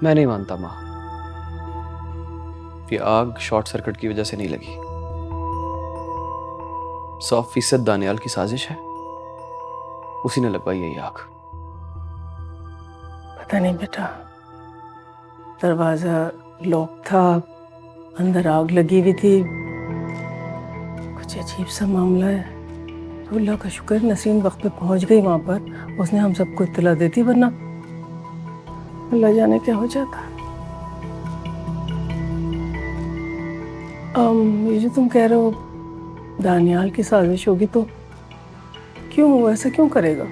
मैं नहीं मानता माँ, ये आग शॉर्ट सर्किट की वजह से नहीं लगी। 100% दानियाल की साजिश है, उसी ने लगवाई है ये आग। पता नहीं बेटा, दरवाजा लॉक था, अंदर आग लगी हुई थी, कुछ अजीब सा मामला है। तो अल्लाह का शुक्र नसीम वक्त पे पहुंच गई वहां पर, उसने हम सबको इत्तला देती, वरना अल्लाह जाने क्या हो जाता। ये जो तुम कह रहे हो दानियाल की साजिश होगी, तो क्यों वो ऐसा क्यों करेगा?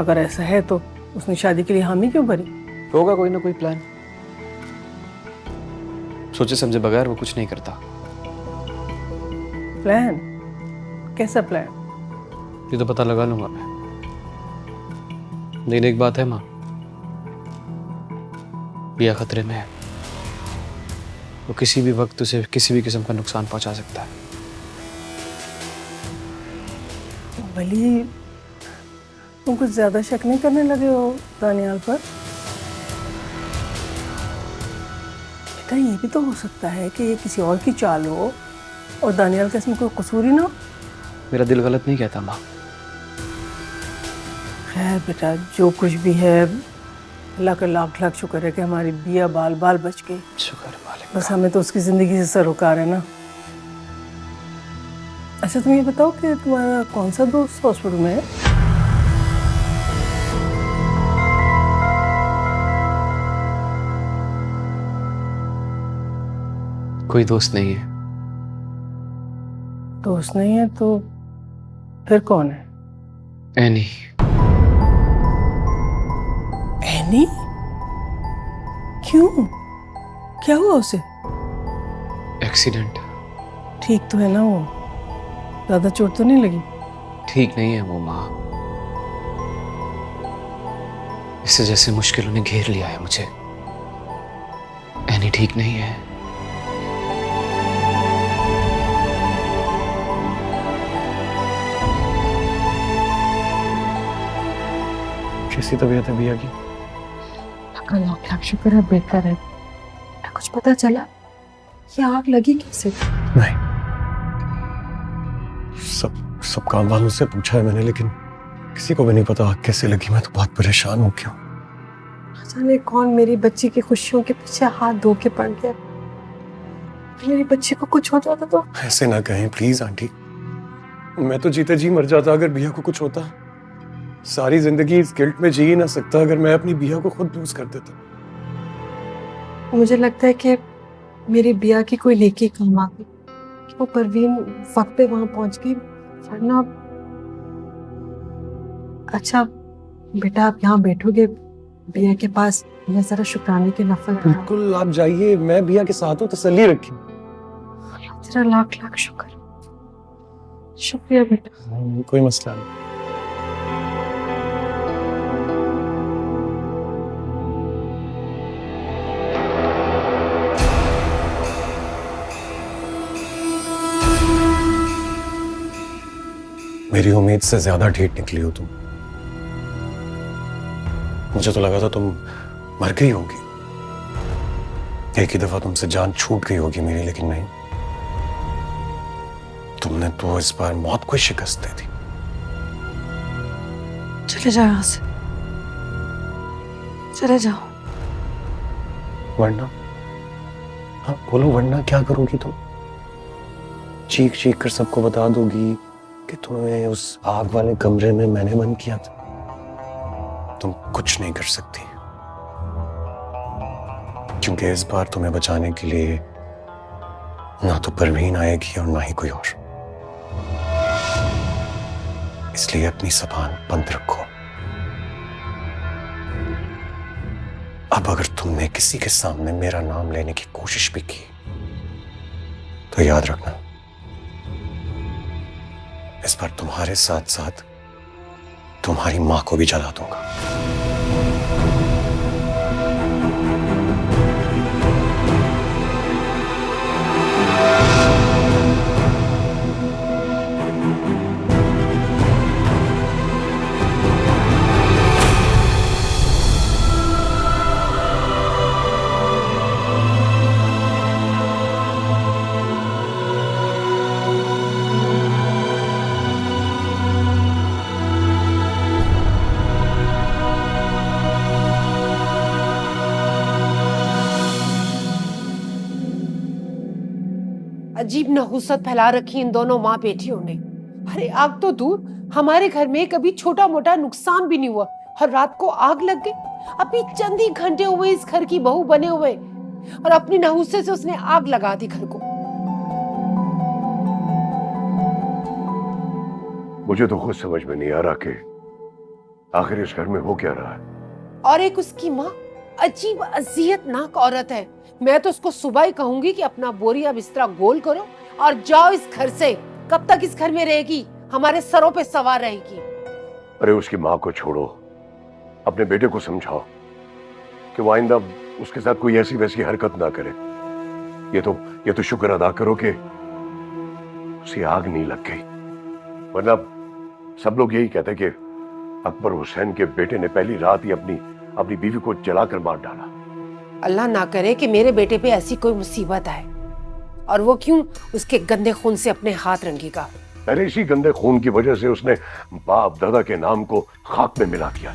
अगर ऐसा है तो उसने शादी के लिए हामी क्यों भरी? होगा कोई ना कोई प्लान, सोचे समझे बगैर वो कुछ नहीं करता। प्लान? कैसा प्लान? ये तो पता लगा लूंगा मैं। लेकिन एक बात है माँ, बिया खतरे में है, वो किसी भी वक्त उसे किसी भी किस्म का नुकसान पहुंचा सकता है। वली, तुम कुछ ज्यादा शक नहीं करने लगे हो दानियाल पर? बेटा ये भी तो हो सकता है कि ये किसी और की चाल हो और दानियाल का इसमें कोई कसूर ही ना हो। मेरा दिल गलत नहीं कहता माँ। खैर बेटा, जो कुछ भी है अल्लाह का लाख लाख शुक्र है कि हमारी बिया बाल बाल बच गई। शुक्र है मालिक। बस हमें तो उसकी जिंदगी से सरोकार है ना। अच्छा तुम ये बताओ कि तुम्हारा कौन सा दोस्त हॉस्पिटल में है? कोई दोस्त नहीं है। दोस्त नहीं है तो फिर कौन है? एनी। एनी? क्यों, क्या हुआ उसे? एक्सीडेंट। ठीक तो है ना वो? ज्यादा चोट तो नहीं लगी? ठीक नहीं है वो माँ, इससे जैसे मुश्किलों ने घेर लिया है मुझे। एनी ठीक नहीं है। कैसी तबीयत है भैया की? लाख लाख शुक्र है, बेहतर है। कुछ पता चला ये आग लगी कैसे? नहीं, सब काम वालों से पूछा है मैंने, लेकिन किसी को भी नहीं पता आग कैसे लगी। मैं तो बहुत परेशान हूँ। क्यों? जाने कौन मेरी बच्ची की खुशियों के पीछे हाथ धो के पड़ गया। मेरी बच्ची को कुछ हो जाता तो? ऐसे ना कहें प्लीज आंटी, मैं तो जीते जी मर जाता अगर बिया को कुछ होता। सारी जिंदगी इस गिल्ट में जी ही ना सकता अगर मैं अपनी बिया को खुद लूज कर देता। मुझे लगता है कि मेरी बिया की कोई नेकी काम आ गई कि वो परवीन वक्त पे वहां पहुंच गई, वरना। अच्छा बेटा, आप यहाँ बैठोगे बिया के पास, मैं जरा शुक्राने के नफल पढ़ूं। बिल्कुल, आप जाइए, मैं बिया के साथ हूँ, तसल्ली रखिए। तेरा लाख लाख शुक्र, शुक्रिया बेटा। कोई मसला नहीं। मेरी उम्मीद से ज्यादा ढीठ निकली हो तुम। मुझे तो लगा था तुम मर गई होगी, एक ही दफा तुमसे जान छूट गई होगी मेरी, लेकिन नहीं, तुमने तो इस बार मौत को शिकस्त दे दी। चले जाओ यहाँ से, चले जाओ। वरना? हाँ बोलो, वरना क्या करोगी तुम? चीख चीख कर सबको बता दोगी कि तुम्हें उस आग वाले कमरे में मैंने बंद किया था? तुम कुछ नहीं कर सकती, क्योंकि इस बार तुम्हें बचाने के लिए ना तो परवीन आएगी और ना ही कोई और। इसलिए अपनी जबान बंद रखो। अब अगर तुमने किसी के सामने मेरा नाम लेने की कोशिश भी की तो याद रखना, इस बार तुम्हारे साथ साथ तुम्हारी मां को भी जला दूंगा। नहुसत फैला रखी इन दोनों माँ बेटियों ने। अरे आग तो दूर, हमारे घर में कभी छोटा मोटा नुकसान भी नहीं हुआ और रात को आग लग गई। अभी चंद ही घंटे हुए इस घर की बहू बने हुए और अपनी नहुसे से उसने आग लगा दी घर को। मुझे तो खुद समझ में नहीं आ रहा कि आखिर इस घर में हो क्या रहा है। और एक उसकी माँ अजीब अजियतनाक औरत है। मैं तो उसको सुबह ही कहूंगी कि अपना बोरिया बिस्तरा गोल करो और जाओ इस घर से। कब तक इस घर में रहेगी? हमारे सरों पे सवार रहेगी। अरे उसकी माँ को छोड़ो, अपने बेटे को समझाओ कि वो आइंदा उसके साथ कोई ऐसी वैसी हरकत ना करे। ये तो शुक्र अदा करो कि उसे आग नहीं लग गई, वरना सब लोग यही कहते कि अकबर हुसैन के बेटे ने पहली रात ही अपनी बीवी को जलाकर मार डाला। अल्लाह ना करे कि मेरे बेटे पे ऐसी कोई मुसीबत आए। और वो क्यों उसके गंदे खून से अपने हाथ रंगेगा? अरे इसी गंदे खून की वजह से उसने बाप दादा के नाम को खाक में मिला दिया।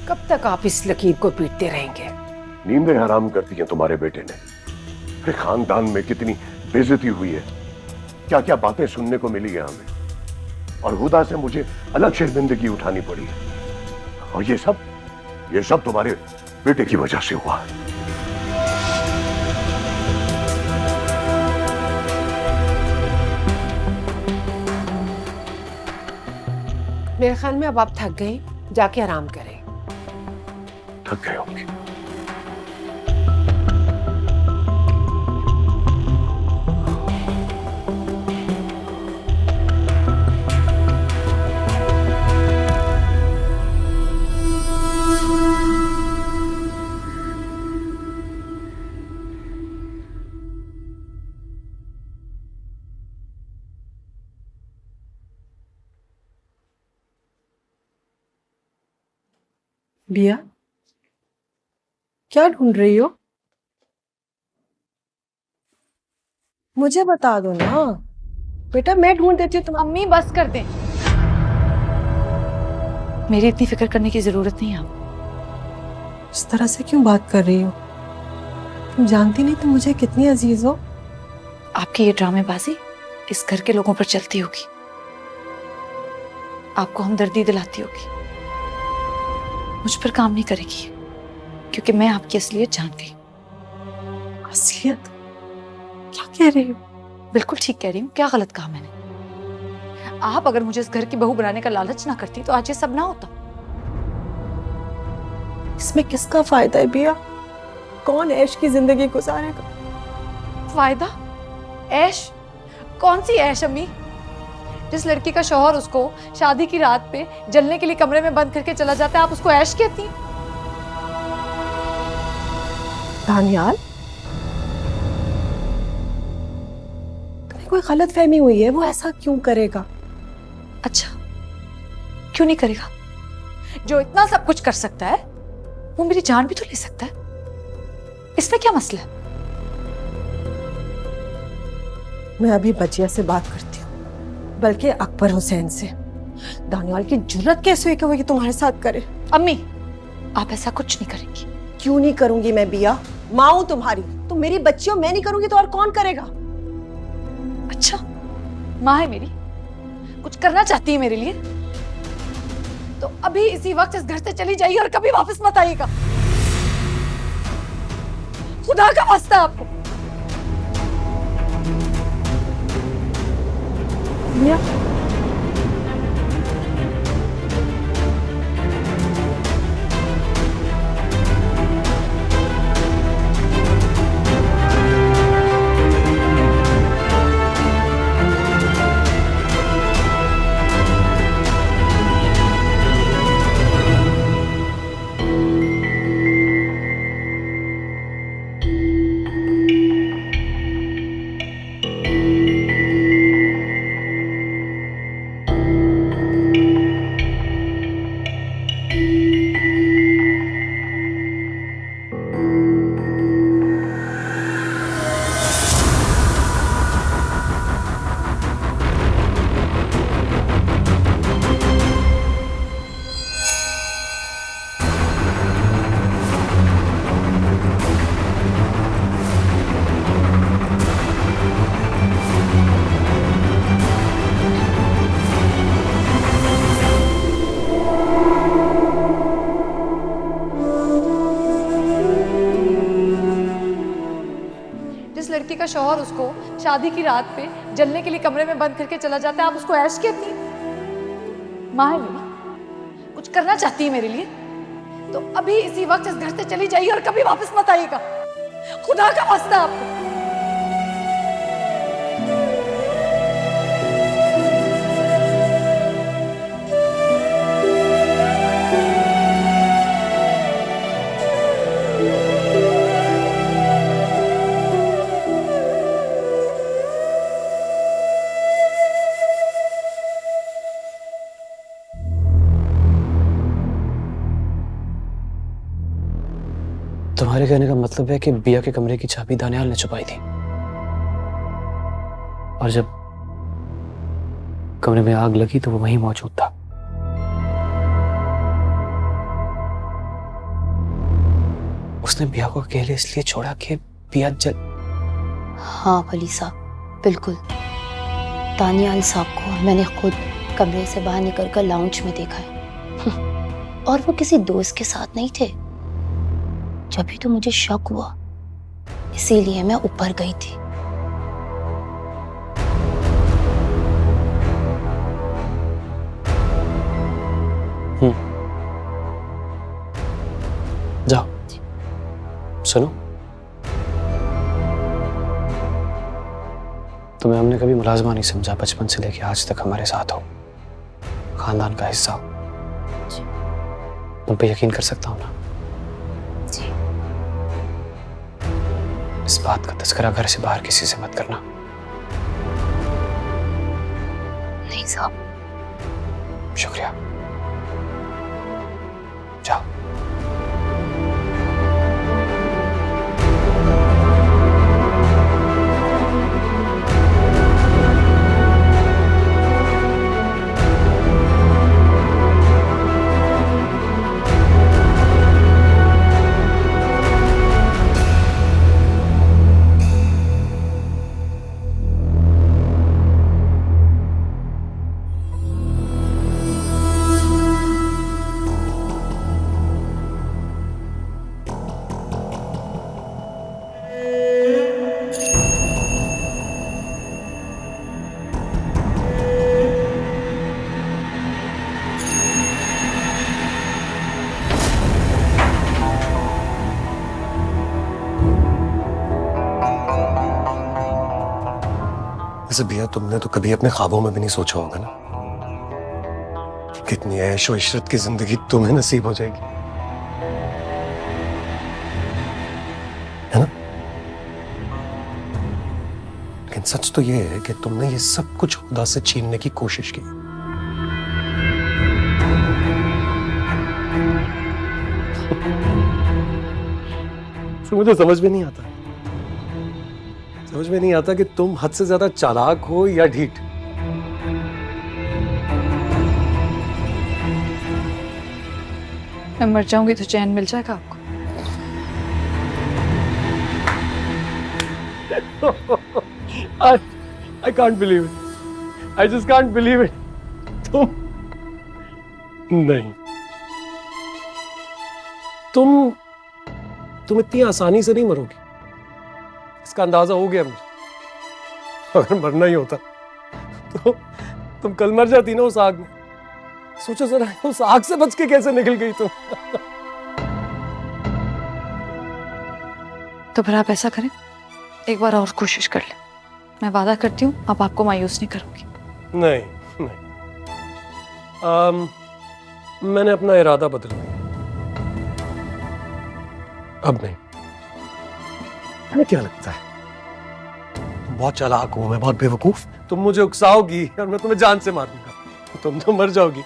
कब तक आप इस लकीर को पीटते रहेंगे? नींदें हराम कर दी हैं तुम्हारे बेटे ने। फिर खानदान में कितनी बेइज्जती हुई है, क्या क्या बातें सुनने को मिली है हमें, और खुदा से मुझे अलग शर्मिंदगी उठानी पड़ी है। और ये सब तुम्हारे बेटे की वजह से हुआ है। मेरे ख्याल में अब आप थक गए, जाके आराम करें। थक गए होंगे। बिया, क्या ढूंढ रही हो? मुझे बता दो ना बेटा, मैं ढूंढ देती हूँ। तुम अम्मी बस कर दें, मेरी इतनी फिक्र करने की जरूरत नहीं है। आप इस तरह से क्यों बात कर रही हो? तुम जानती नहीं तुम मुझे कितनी अजीज हो। आपकी ये ड्रामेबाजी इस घर के लोगों पर चलती होगी, आपको हमदर्दी दिलाती होगी, मुझ पर काम नहीं करेगी, क्योंकि मैं आपकी असलियत जान गई। असलियत? क्या कह रही हो? बिल्कुल ठीक कह रही हूँ। क्या गलत कहा मैंने? आप अगर मुझे इस घर की बहू बनाने का लालच ना करती तो आज ये सब ना होता। इसमें किसका फायदा है बिया? कौन ऐश की जिंदगी गुजारेगा? फायदा? ऐश? कौन सी ऐश अम्मी? जिस लड़की का शौहर उसको शादी की रात पे जलने के लिए कमरे में बंद करके चला जाता है, आप उसको ऐश कहती हैं? दानियाल, तुम्हें कोई गलत फहमी हुई है। वो ऐसा क्यों करेगा? अच्छा, क्यों नहीं करेगा? जो इतना सब कुछ कर सकता है वो मेरी जान भी तो ले सकता है। इसमें क्या मसला है? मैं अभी बचिया से बात करती हूँ, बल्कि अकबर हुसैन से। दानियाल की जुर्रत कैसे हुई कि वो ये तुम्हारे साथ करे? अम्मी, आप ऐसा कुछ नहीं करेंगी। क्यों नहीं करूंगी मैं बिया? माँ हूं तुम्हारी, तुम मेरी बच्ची हो। मैं नहीं करूंगी तो और कौन करेगा? अच्छा, माँ है मेरी, कुछ करना चाहती है मेरे लिए, तो अभी इसी वक्त इस घर से चली जाइए और कभी वापस मत आइएगा। खुदा का वास्ता है आपको। बिया, शौहर उसको शादी की रात पे जलने के लिए कमरे में बंद करके चला जाता है, आप उसको ऐश कहती हैं? माँ है मेरी, कुछ करना चाहती है मेरे लिए तो अभी इसी वक्त इस घर से चली जाइए और कभी वापस मत आइएगा। खुदा का वास्ता आपको। तुम्हारे कहने का मतलब है कि बिया के कमरे की चाबी दानियाल ने छुपाई थी, और जब कमरे में आग लगी तो वो वहीं मौजूद था। उसने बिया को अकेले इसलिए छोड़ा कि बिया जल। हाँ वली साहब, बिल्कुल। दानियाल साहब को मैंने खुद कमरे से बाहर निकलकर लाउंज में देखा है और वो किसी दोस्त के साथ नहीं थे। जब भी तो मुझे शक हुआ, इसीलिए मैं ऊपर गई थी। जाओ, सुनो, तुम्हें हमने कभी मुलाजमा नहीं समझा। बचपन से लेके आज तक हमारे साथ हो, खानदान का हिस्सा हो। तुम पे यकीन कर सकता हूं ना? जी। इस बात का तज़किरा घर से बाहर किसी से मत करना। नहीं साहब। शुक्रिया, जाओ। वैसे भैया, तुमने तो कभी अपने ख्वाबों में भी नहीं सोचा होगा ना कितनी ऐश और इशरत की जिंदगी तुम्हें नसीब हो जाएगी, है ना? लेकिन सच तो ये है कि तुमने ये सब कुछ खुदा से छीनने की कोशिश की। तो मुझे समझ में नहीं आता, समझ में नहीं आता कि तुम हद से ज्यादा चालाक हो या ढीठ। मैं मर जाऊंगी तो चैन मिल जाएगा आपको। I can't believe it. I just can't believe it. तुम नहीं, तुम इतनी आसानी से नहीं मरोगी, इसका अंदाजा हो गया मुझे। अगर मरना ही होता तो तुम कल मर जाती ना उस आग में। सोचो जरा, उस आग से बच के कैसे निकल गई तुम। तो फिर आप ऐसा करें, एक बार और कोशिश कर लें। मैं वादा करती हूँ अब आपको मायूस नहीं करूंगी। नहीं नहीं, मैंने अपना इरादा बदल लिया, अब नहीं। तुम्हें क्या लगता है तुम बहुत चालाक हो, मैं बहुत बेवकूफ? तुम मुझे उकसाओगी और मैं तुम्हें जान से मारूंगा, तुम तो मर जाओगी,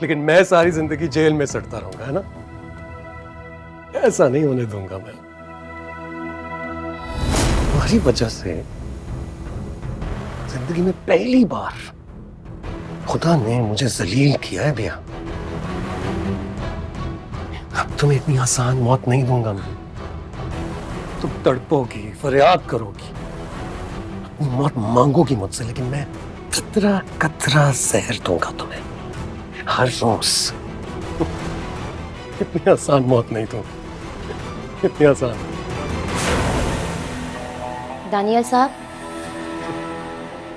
लेकिन मैं सारी जिंदगी जेल में सड़ता रहूंगा, है ना? ऐसा नहीं होने दूंगा मैं। तुम्हारी वजह से जिंदगी में पहली बार खुदा ने मुझे जलील किया है भैया। अब तुम्हें इतनी आसान मौत नहीं दूंगा मैं। तुम तड़पोगी, फरियाद करोगी, अपनी मौत मांगोगी मुझसे, लेकिन मैं कतरा कतरा जहर दूंगा तुम्हें हर रोज। इतनी आसान मौत नहीं दूंगा, इतनी आसान। दानियल साहब,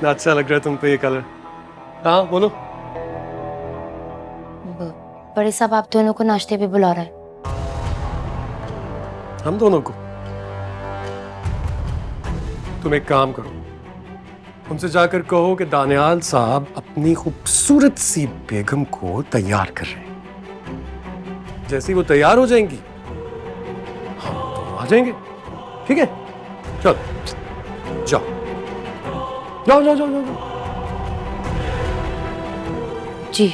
ना अच्छा लग रहा है तुम पे ये कलर। हाँ बोलो। बड़े साहब आप दोनों को नाश्ते पे बुला रहा है। हम दोनों को? तुम एक काम करो, उनसे जाकर कहो कि दानियाल साहब अपनी खूबसूरत सी बेगम को तैयार कर रहे हैं। जैसे ही वो तैयार हो जाएंगी हम दोनों आ जाएंगे। ठीक है, चलो जाओ जाओ जाओ जाओ, जाओ। जी।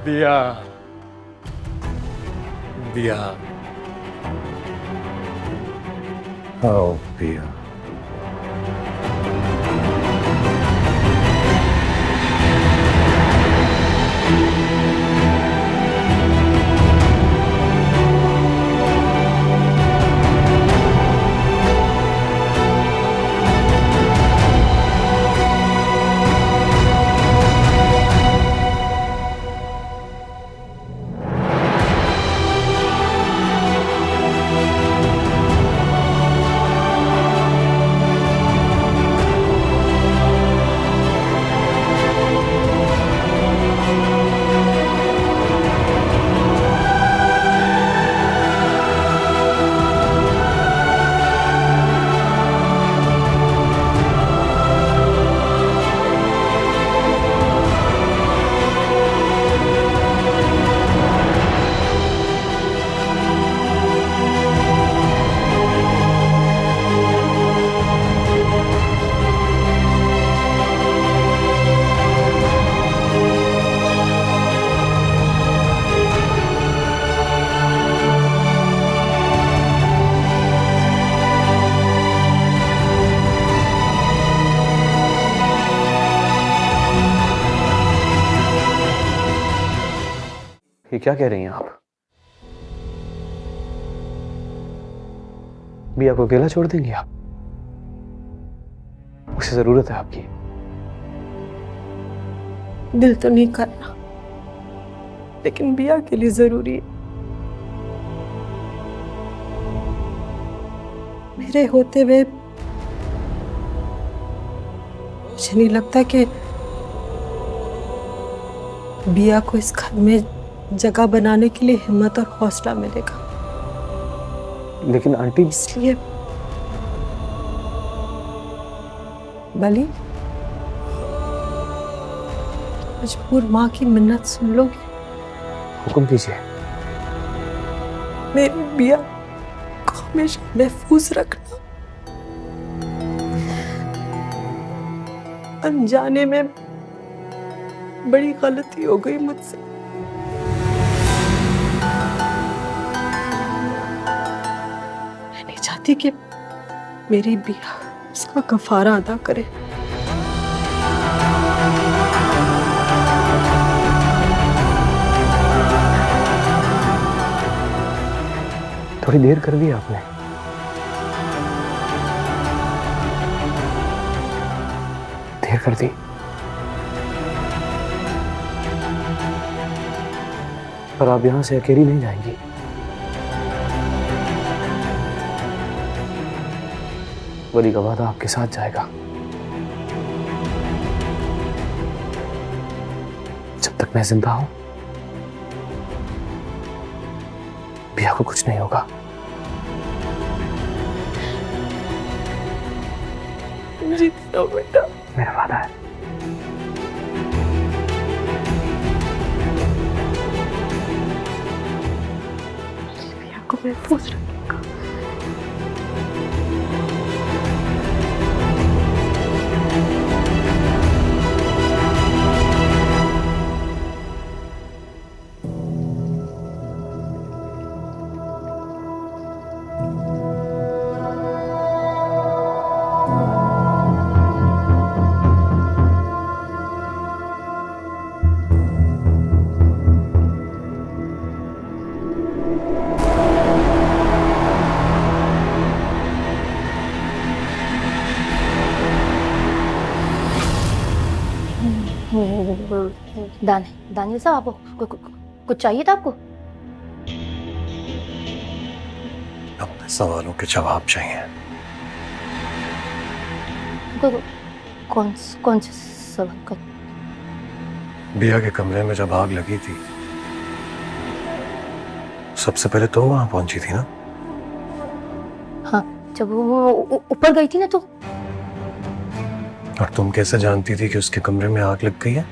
दिया दिया। आओ पिया। ये क्या कह रही हैं आप? बिया को अकेला छोड़ देंगे आप? उसे जरूरत है आपकी। दिल तो नहीं कर रहा, लेकिन बिया के लिए जरूरी है। मेरे होते हुए मुझे नहीं लगता कि बिया को इस घर में जगह बनाने के लिए हिम्मत और हौसला मिलेगा। लेकिन आंटी, इसलिए बली, मजबूर माँ की मिन्नत सुन लोगी? हुक्म कीजिए। मेरी बिया को हमेशा महफूज रखना। अनजाने में बड़ी गलती हो गई मुझसे। मैं नहीं चाहती कि मेरी बिया उसका कफारा अदा करे। थोड़ी देर कर दी आपने। देर कर दी। पर आप यहां से अकेली नहीं जाएंगी। वली का वादा आपके साथ जाएगा। जब तक मैं जिंदा हूं, बिया को कुछ नहीं होगा। जीती रहो बेटा। मेरा वादा है। बिया को महफूज रखेगा। दानियल साहब, आपको कुछ चाहिए था आपको? अपने सवालों के जवाब चाहिए। कौन से सवाल का? बिया के कमरे में जब आग लगी थी, सबसे पहले तो वहां पहुंची थी ना? हाँ, जब वो ऊपर गई थी ना तो। और तुम कैसे जानती थी कि उसके कमरे में आग लग गई है?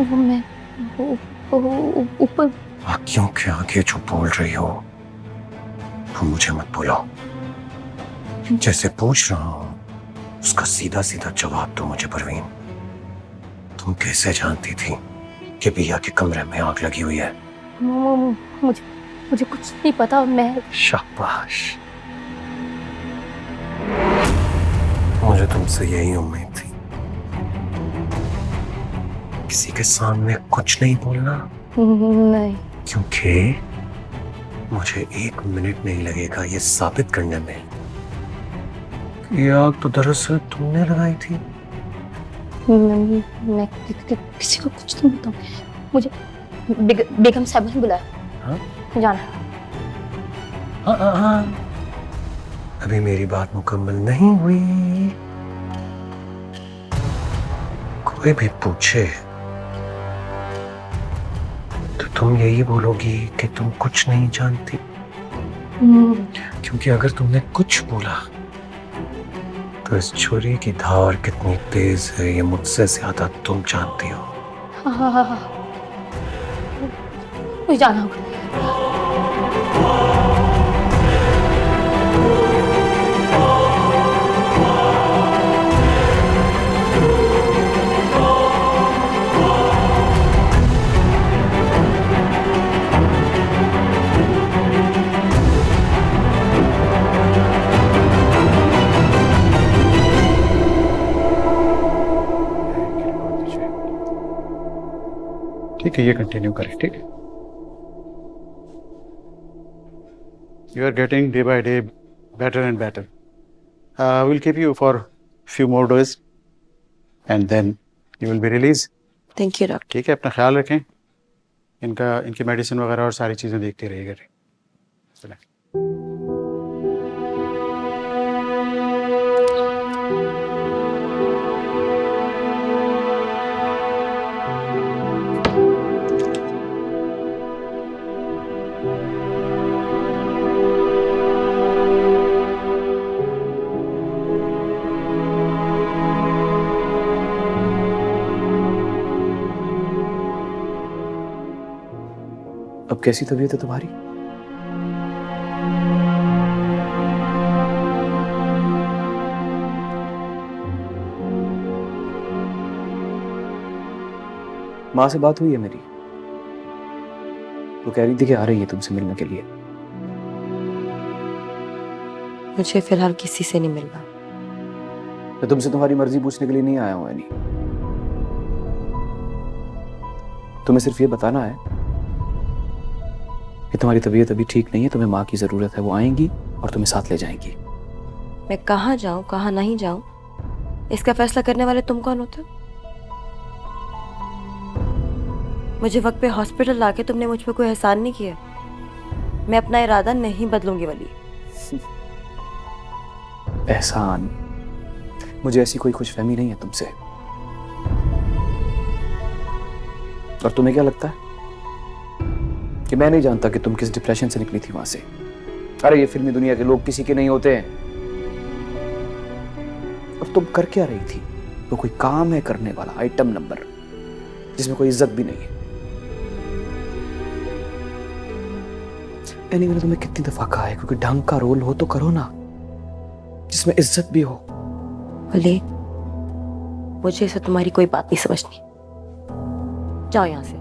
मैं ऊपर। आँखों के आगे जो बोल रही हो तुम मुझे मत बोलो। जैसे पूछ रहा हूं उसका सीधा सीधा जवाब दो मुझे परवीन। तुम कैसे जानती थी कि बिया के कमरे में आग लगी हुई है? मुझे कुछ नहीं पता। मैं शाबाश, मुझे तुमसे यही उम्मीद थी। किसी के सामने कुछ नहीं बोलना। नहीं, क्योंकि मुझे 1 मिनट नहीं लगेगा ये साबित करने में कि ये आग तो दरअसल तुमने लगाई थी। मैं किसी को कुछ नहीं बताऊंगी। मुझे बेगम साहब ने बुलाया। हाँ? जाना। हाँ। अभी मेरी बात मुकम्मल नहीं हुई। कोई भी पूछे तो तुम यही बोलोगी कि तुम कुछ नहीं जानती। क्योंकि अगर तुमने कुछ बोला तो इस छुरी की धार कितनी तेज है ये मुझसे ज्यादा तुम जानती हो। हाँ। मुझे जाना होगा। ठीक है, ये कंटिन्यू करें। ठीक है, you are getting day by day better and better. Will keep you for few more days and then you will be release. Thank you doctor. ठीक है, अपना ख्याल रखें। इनकी मेडिसिन वगैरह और सारी चीज़ें देखते रहिएगा। चलें। अब कैसी तबीयत है तुम्हारी? माँ से बात हुई है मेरी, वो कह रही थी कि आ रही है तुमसे मिलने के लिए। मुझे फिलहाल किसी से नहीं मिलना। मैं तुमसे तुम्हारी मर्जी पूछने के लिए नहीं आया हूं एनी। तुम्हें सिर्फ ये बताना है कि तुम्हारी तबीयत अभी ठीक नहीं है, तुम्हें माँ की जरूरत है। वो आएंगी और तुम्हें साथ ले जाएंगी। मैं कहाँ जाऊं कहाँ नहीं जाऊं इसका फैसला करने वाले तुम कौन होते हो? मुझे वक्त पे हॉस्पिटल लाके तुमने मुझ पे कोई एहसान नहीं किया। मैं अपना इरादा नहीं बदलूंगी वली। एहसान? मुझे ऐसी कोई खुशफहमी नहीं है तुमसे। और तुम्हें क्या लगता है कि मैं नहीं जानता कि तुम किस डिप्रेशन से निकली थी वहां से? अरे ये फिल्मी दुनिया के लोग किसी के नहीं होते हैं। और तुम कर क्या रही थी? वो कोई काम है करने वाला, आइटम नंबर, जिसमें कोई इज्जत भी नहीं है। मैंने तुम्हें कितनी दफा कहा है, क्योंकि ढंग का रोल हो तो करो ना, जिसमें इज्जत भी हो। वली, मुझे इसे तुम्हारी कोई बात नहीं समझनी। जाओ यहां से।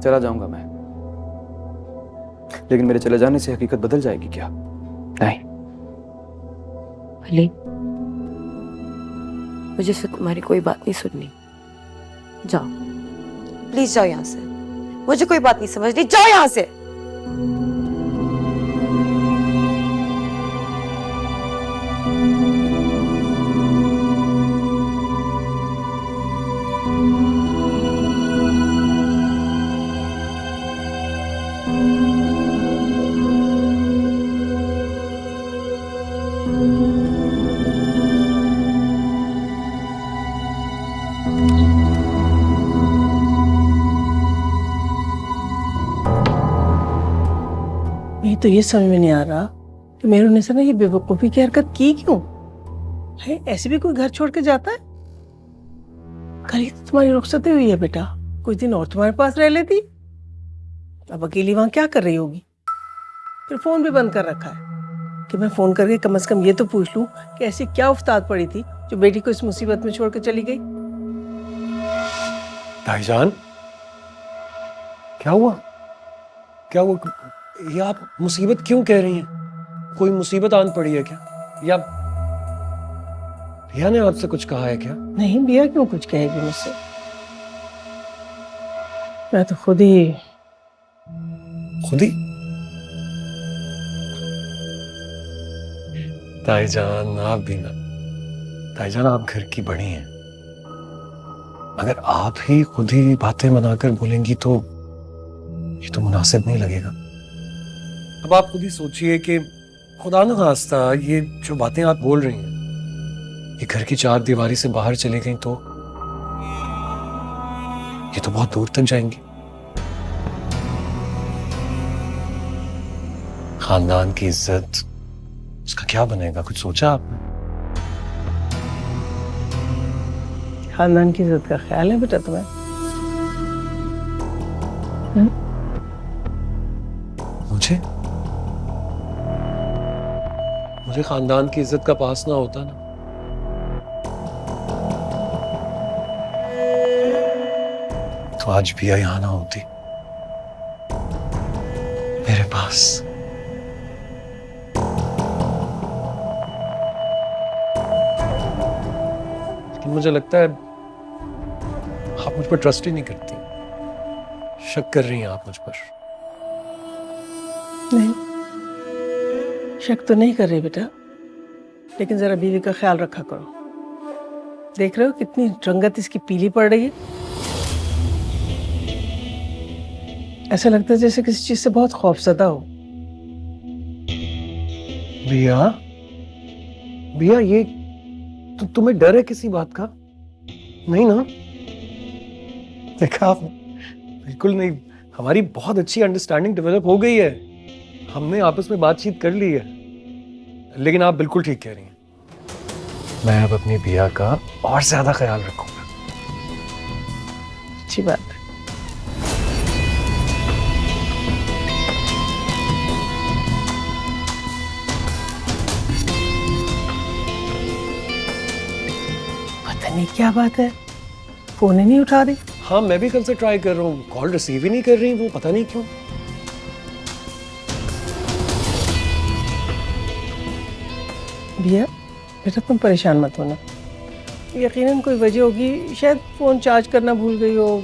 चला जाऊंगा मैं, लेकिन मेरे चले जाने से हकीकत बदल जाएगी क्या? नहीं। वली, मुझे इसे तुम्हारी कोई बात नहीं सुननी। जाओ प्लीज, जाओ यहां से। मुझे कोई बात नहीं समझनी, जाओ यहां से। मुझे तो ये समझ में नहीं आ रहा कि मेरे ने से ना ये बेवकूफ़ी की हरकत की क्यों है। ऐसे भी कोई घर छोड़ के जाता है? कल ही तो तुम्हारी रुखसती हुई है बेटा, कुछ दिन और तुम्हारे पास रह लेती। अब अकेली वहां क्या कर रही होगी? फिर फोन भी बंद कर रखा है कि मैं फोन करके कम से कम ये तो पूछ लूं कि ऐसी क्या उस्ताद पड़ी थी जो बेटी को इस मुसीबत में छोड़ के चली गई। भाईजान, क्या हुआ? क्या हुआ? ये आप मुसीबत क्यों कह रही हैं? कोई मुसीबत आन पड़ी है क्या? या रिया ने आपसे कुछ कहा है क्या? नहीं, बिया क्यों कुछ कहेगी मुझसे? मैं तो खुद ही ताईजान, आप भी ना। ताईजान, आप घर की बड़ी हैं। अगर आप ही खुद ही बातें बनाकर बोलेंगी तो ये तो मुनासिब नहीं लगेगा। अब आप खुद ही सोचिए कि खुदा न खास्ता ये जो बातें आप बोल रही हैं ये घर की चार दीवारी से बाहर चली गई तो ये तो बहुत दूर तक जाएंगी। खानदान की इज्जत, उसका क्या बनेगा? कुछ सोचा आपने? खानदान की इज्जत का ख्याल है बेटा तुम्हें? मुझे खानदान की इज्जत का पास ना होता ना, तो आज भी यहाँ ना होती मेरे पास। लेकिन मुझे लगता है आप मुझ पर ट्रस्ट ही नहीं करती, शक कर रही हैं आप मुझ पर। नहीं, शक तो नहीं कर रही बेटा, लेकिन जरा बीवी का ख्याल रखा करो। देख रहे हो कितनी रंगत इसकी पीली पड़ रही है। ऐसा लगता है जैसे किसी चीज से बहुत खौफजदा हो। बिया, बिया, ये तुम्हें डर है किसी बात का? नहीं ना? देखा आप, बिल्कुल नहीं। हमारी बहुत अच्छी अंडरस्टैंडिंग डेवलप हो गई है, हमने आपस में बातचीत कर ली है। लेकिन आप बिल्कुल ठीक कह रही हैं, मैं अब अपनी बिया का और ज्यादा ख्याल रखूंगा। अच्छी बात है। पता नहीं क्या बात है, फोन ही नहीं उठा रही। हाँ, मैं भी कल से ट्राई कर रहा हूँ, कॉल रिसीव ही नहीं कर रही वो, पता नहीं क्यों। भैया बेटा तुम परेशान मत होना, यकीनन कोई वजह होगी, शायद फ़ोन चार्ज करना भूल गई हो,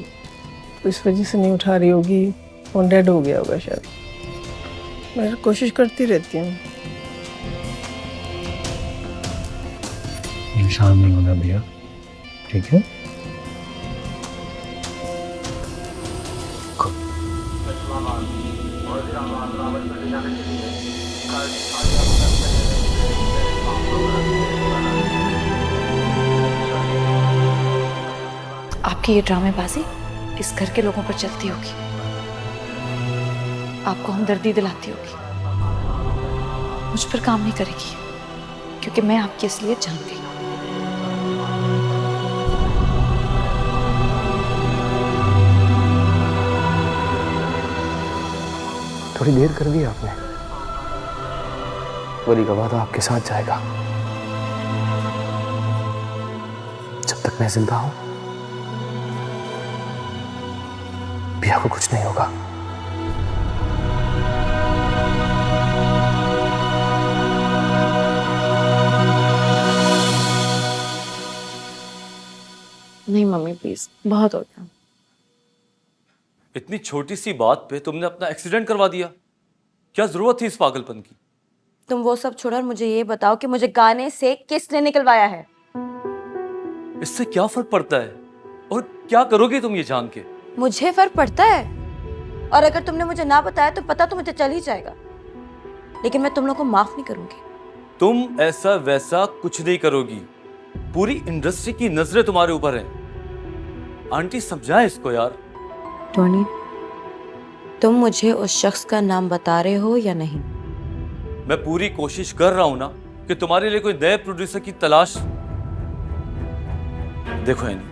तो इस वजह से नहीं उठा रही होगी। फ़ोन डेड हो गया होगा शायद। मैं कोशिश करती रहती हूँ। परेशान नहीं होना भैया, ठीक है? आपकी ये ड्रामेबाजी इस घर के लोगों पर चलती होगी, आपको हमदर्दी दिलाती होगी, मुझ पर काम नहीं करेगी, क्योंकि मैं आपकी असलियत जानती हूँ। थोड़ी देर कर दी आपने। वली का वादा आपके साथ जाएगा जब तक मैं जिंदा हूं। बिया को कुछ नहीं होगा। नहीं मम्मी प्लीज, बहुत हो गया। इतनी छोटी सी बात पे तुमने अपना एक्सीडेंट करवा दिया, क्या जरूरत थी इस पागलपन की? तुम वो सब छोड़ो और मुझे ये बताओ कि मुझे गाने से किसने निकलवाया है? इससे क्या फर्क पड़ता है? और क्या करोगी तुम ये जान के? मुझे फर्क पड़ता है, और अगर तुमने मुझे ना बताया तो पता तो मुझे चल ही जाएगा, लेकिन मैं तुम लोग को माफ नहीं करूंगी। तुम ऐसा वैसा कुछ नहीं करोगी। पूरी इंडस्ट्री की नजरें तुम्हारे ऊपर हैं। आंटी समझाए इसको यार। टोनी, तुम मुझे उस शख्स का नाम बता रहे हो या नहीं? मैं पूरी कोशिश कर रहा हूं ना कि तुम्हारे लिए कोई नए प्रोड्यूसर की तलाश। देखो एनी,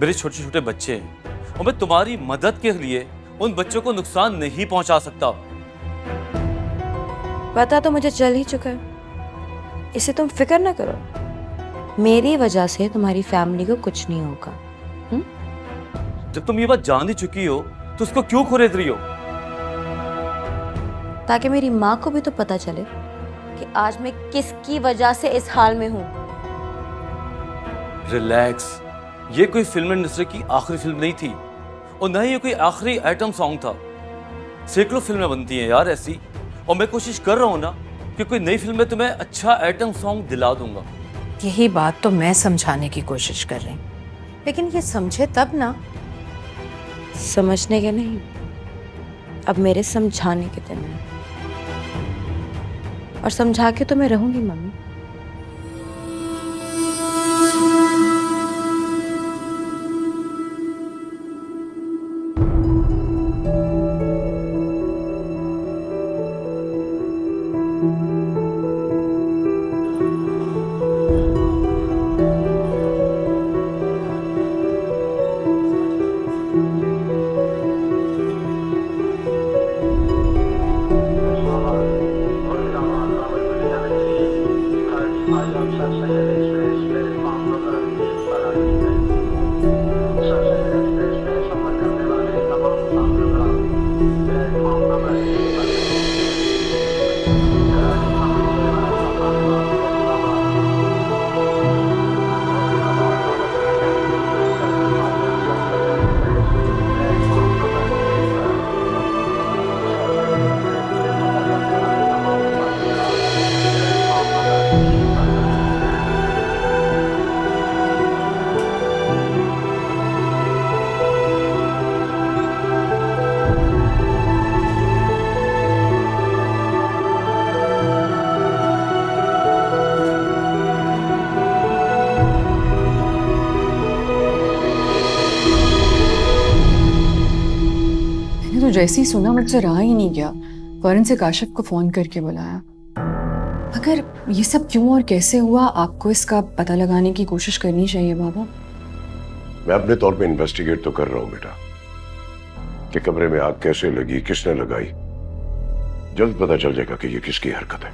मेरे छोटे छोटे बच्चे हैं और मैं तुम्हारी मदद के लिए उन बच्चों को नुकसान नहीं पहुंचा सकता। पता तो मुझे चल ही चुका है, इसे तुम फिक्र ना करो। मेरी वजह से तुम्हारी फैमिली को कुछ नहीं होगा। जब तुम ये बात जान ही चुकी हो तो उसको क्यों खरीद रही हो? ताकि मेरी माँ को भी तो पता चले कि आज मैं किसकी वजह से इस हाल में हूँ। रिलैक्स, ये कोई फिल्म इंडस्ट्री की आखिरी फिल्म नहीं थी और न ही ये कोई आखिरी आइटम सॉन्ग था। सैकड़ों फिल्में बनती हैं यार ऐसी, और मैं कोशिश कर रहा हूँ ना कि कोई नई फिल्म में तुम्हें अच्छा आइटम सॉन्ग दिला दूंगा। यही बात तो मैं समझाने की कोशिश कर रही हूँ, लेकिन ये समझे तब ना। समझने के नहीं, अब मेरे समझाने के दिन है, और समझा के तो मैं रहूंगी मम्मी। तो जैसे ही सुना मुझसे रहा ही नहीं गया, फौरन से काशिफ को फोन करके बुलाया। अगर ये सब क्यों और कैसे हुआ, आपको इसका पता लगाने की कोशिश करनी चाहिए बाबा। मैं अपने तौर पे इन्वेस्टिगेट तो कर रहा हूं बेटा कि कमरे में आग कैसे लगी, किसने लगाई। जल्द पता चल जाएगा कि ये किसकी हरकत है।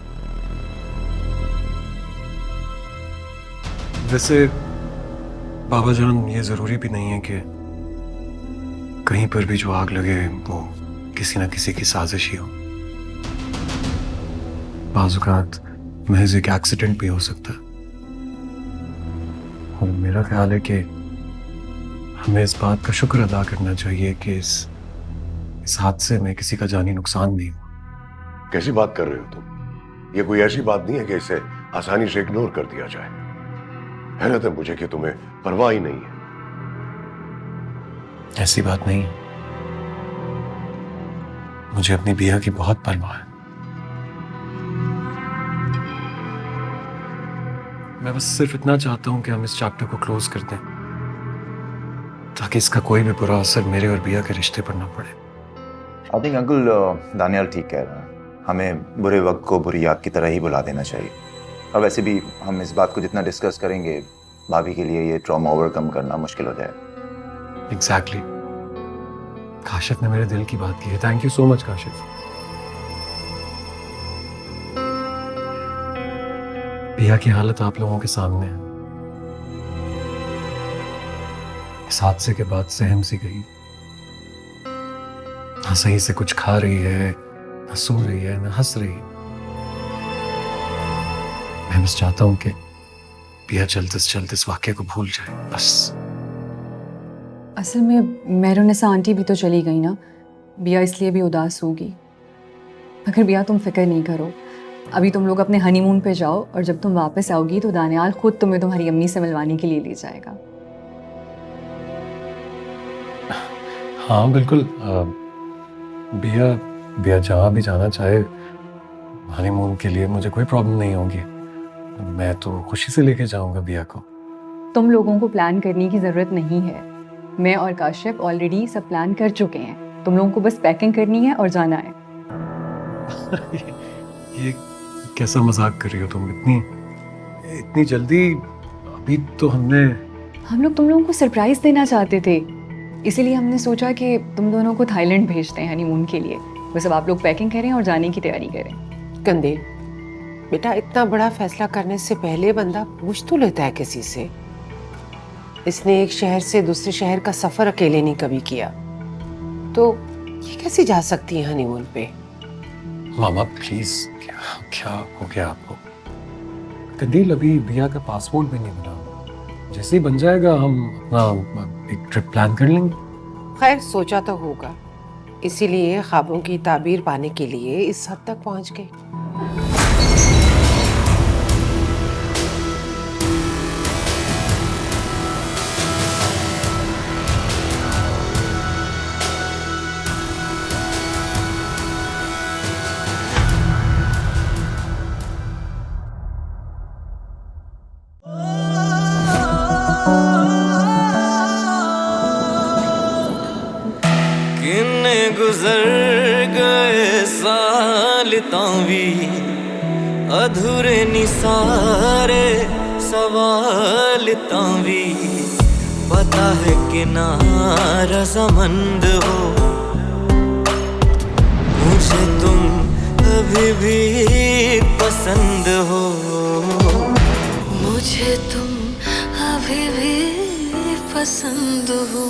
वैसे बाबा जान, ये जरूरी भी नहीं है कि कहीं पर भी जो आग लगे वो किसी ना किसी की साजिश ही हो। बाज़ औक़ात महज एक एक्सीडेंट भी हो सकता है। और मेरा ख्याल है कि हमें इस बात का शुक्र अदा करना चाहिए कि इस हादसे में किसी का जानी नुकसान नहीं हुआ। कैसी बात कर रहे हो तुम? ये कोई ऐसी बात नहीं है कि इसे आसानी से इग्नोर कर दिया जाए। हैरत है मुझे कि तुम्हें परवाह ही नहीं है। ऐसी बात नहीं, मुझे अपनी बिया की बहुत परवाह है। मैं बस सिर्फ इतना चाहता हूं कि हम इस चैप्टर को क्लोज कर दें, ताकि इसका कोई भी बुरा असर मेरे और बिया के रिश्ते पर ना पड़े। आई थिंक अंकल दानियाल ठीक कह रहा है। हमें बुरे वक्त को बुरी याद की तरह ही बुला देना चाहिए। और वैसे भी हम इस बात को जितना डिस्कस करेंगे, भाभी के लिए ये ट्रॉमा ओवरकम करना मुश्किल हो जाए। एग्जैक्टली। काशिफ ने मेरे दिल की बात की है। Thank you so much Kashif. बिया की हालत आप लोगों के सामने है। इस हादसे के बाद सहम सी गई, ना सही से कुछ खा रही है, ना सो रही है, ना हंस रही है। मैं बस चाहता हूं कि बिया जल्द से जल्द इस वाक्य को भूल जाए, बस। असल में मेहरुनिसा आंटी भी तो चली गई ना, बिया इसलिए भी उदास होगी। मगर बिया तुम फिक्र नहीं करो, अभी तुम लोग अपने हनीमून पे जाओ, और जब तुम वापस आओगी तो दानियाल खुद तुम्हें तुम्हारी अम्मी से मिलवाने के लिए ले जाएगा। हाँ बिल्कुल, बिया बिया जहाँ भी जाना चाहे हनीमून के लिए मुझे कोई प्रॉब्लम नहीं होगी। मैं तो खुशी से लेके जाऊंगा बिया को। तुम लोगों को प्लान करने की ज़रूरत नहीं है। मैं और काशिफ ऑलरेडी सब प्लान कर चुके हैं। तुम लोगों को बस पैकिंग करनी है और जाना है। ये कैसा मजाक कर रही हो तुम? इतनी जल्दी? अभी तो हम लोग तुम लोगों को सरप्राइज देना चाहते थे, इसीलिए हमने सोचा कि तुम दोनों को थाईलैंड भेजते हैं हनीमून के लिए। बस अब आप लोग पैकिंग करें और जाने की तैयारी करें। कंदेल बेटा, इतना बड़ा फैसला करने से पहले बंदा पूछ तो लेता है किसी से। इसने एक शहर से दूसरे शहर का सफर अकेले नहीं कभी किया, तो ये कैसे जा सकती है हनीमून पे? मामा प्लीज, क्या हो गया आपको? कंदील, अभी बिया का पासपोर्ट भी नहीं बना। जैसे ही बन जाएगा हम अपना एक ट्रिप प्लान कर लेंगे। खैर, सोचा तो होगा, इसीलिए ख्वाबों की ताबीर पाने के लिए इस हद तक पहुंच गए। गुजर गए साल तावी अधूरे निसारे सवाल तावी पता है कि ना रज़ामंद हो मुझे तुम अभी भी पसंद हो मुझे तुम अभी भी पसंद हो।